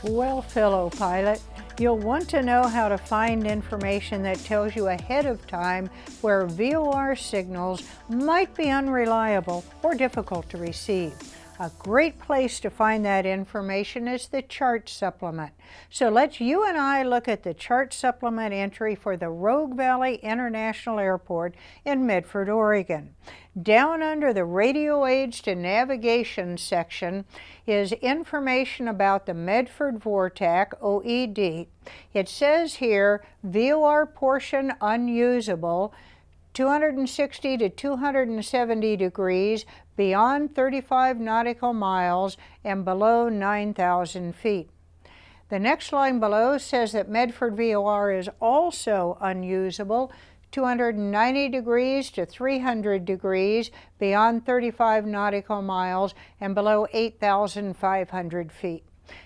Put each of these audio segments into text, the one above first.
Well, fellow pilot, you'll want to know how to find information that tells you ahead of time where VOR signals might be unreliable or difficult to receive. A great place to find that information is the chart supplement. So let's you and I look at the chart supplement entry for the Rogue Valley International Airport in Medford, Oregon. Down under the radio aids to navigation section is information about the Medford VORTAC OED. It says here, VOR portion unusable, 260 to 270 degrees beyond 35 nautical miles and below 9,000 feet. The next line below says that Medford VOR is also unusable, 290 degrees to 300 degrees beyond 35 nautical miles and below 8,500 feet.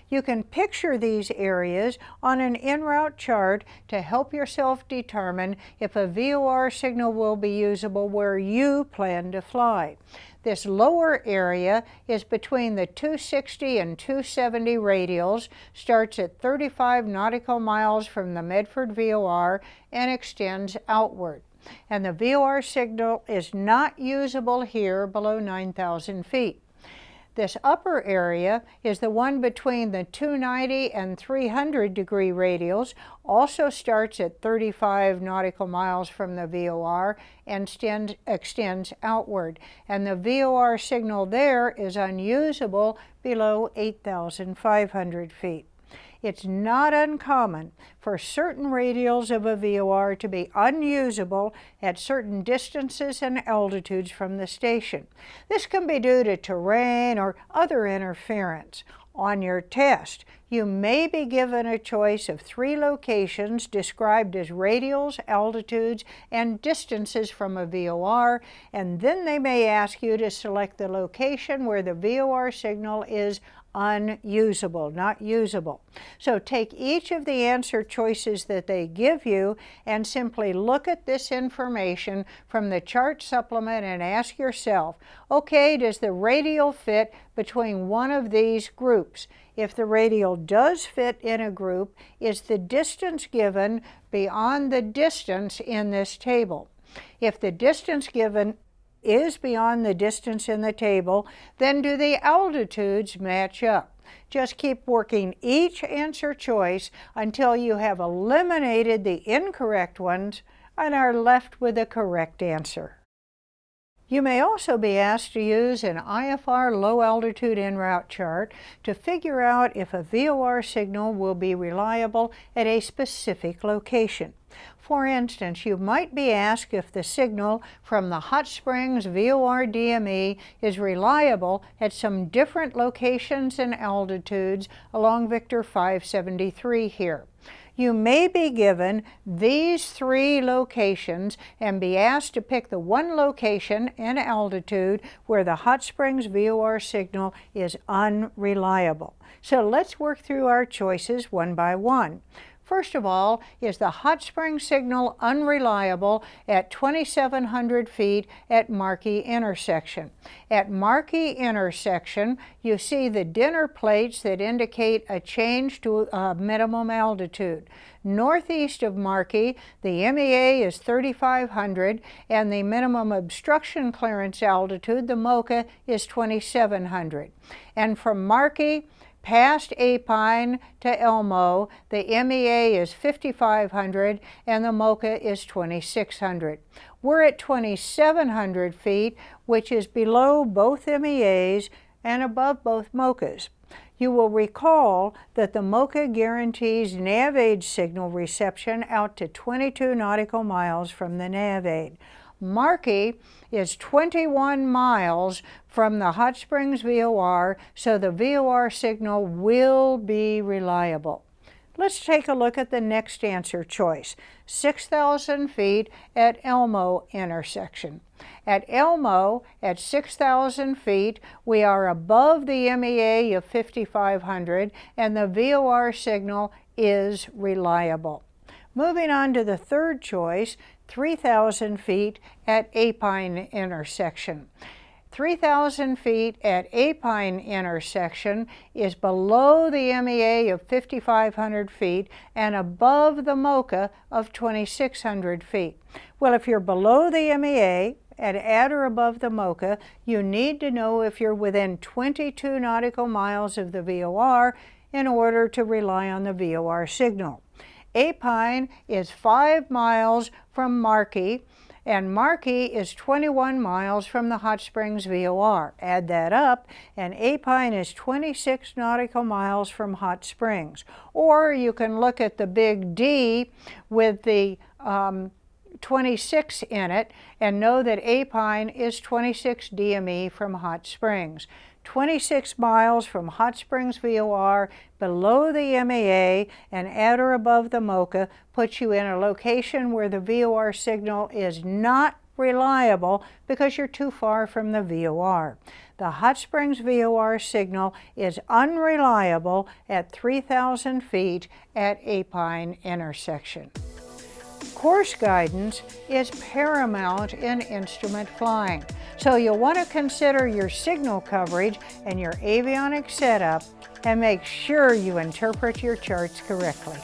You can picture these areas on an en route chart to help yourself determine if a VOR signal will be usable where you plan to fly. This lower area is between the 260 and 270 radials, starts at 35 nautical miles from the Medford VOR and extends outward. And the VOR signal is not usable here below 9,000 feet. This upper area is the one between the 290 and 300 degree radials, also starts at 35 nautical miles from the VOR and extends outward. And the VOR signal there is unusable below 8,500 feet. It's not uncommon for certain radials of a VOR to be unusable at certain distances and altitudes from the station. This can be due to terrain or other interference. On your test, you may be given a choice of 3 locations described as radials, altitudes, and distances from a VOR, and then they may ask you to select the location where the VOR signal is unusable, not usable. So take each of the answer choices that they give you and simply look at this information from the chart supplement and ask yourself, okay, does the radial fit between one of these groups? If the radial does fit in a group, is the distance given beyond the distance in this table? If the distance given is beyond the distance in the table, then do the altitudes match up? Just keep working each answer choice until you have eliminated the incorrect ones and are left with a correct answer. You may also be asked to use an IFR low altitude en route chart to figure out if a VOR signal will be reliable at a specific location. For instance, you might be asked if the signal from the Hot Springs VOR DME is reliable at some different locations and altitudes along Victor 573 here. You may be given these 3 locations and be asked to pick the one location and altitude where the Hot Springs VOR signal is unreliable. So let's work through our choices one by one. First of all, is the Hot Springs signal unreliable at 2,700 feet at Markey intersection? At Markey intersection, you see the dinner plates that indicate a change to minimum altitude. Northeast of Markey, the MEA is 3,500 and the minimum obstruction clearance altitude, the MOCA, is 2,700. And from Markey past Apine to Elmo, the MEA is 5,500 and the MOCA is 2,600. We're at 2,700 feet, which is below both MEAs and above both MOCAs. You will recall that the MOCA guarantees nav aid signal reception out to 22 nautical miles from the nav aid. Markey is 21 miles from the Hot Springs VOR, so the VOR signal will be reliable. Let's take a look at the next answer choice, 6,000 feet at Elmo intersection. At Elmo, at 6,000 feet, we are above the MEA of 5,500 and the VOR signal is reliable. Moving on to the third choice, 3,000 feet at Apine intersection. 3,000 feet at Apine intersection is below the MEA of 5,500 feet and above the MoCA of 2,600 feet. Well, if you're below the MEA and at or above the MoCA, you need to know if you're within 22 nautical miles of the VOR in order to rely on the VOR signal. Apine is 5 miles from Markey, and Markey is 21 miles from the Hot Springs VOR. Add that up, and Apine is 26 nautical miles from Hot Springs. Or you can look at the big D with the 26 in it and know that Apine is 26 DME from Hot Springs. 26 miles from Hot Springs VOR, below the MEA and at or above the MoCA puts you in a location where the VOR signal is not reliable because you're too far from the VOR. The Hot Springs VOR signal is unreliable at 3,000 feet at Apine intersection. Course guidance is paramount in instrument flying, so you'll want to consider your signal coverage and your avionics setup and make sure you interpret your charts correctly.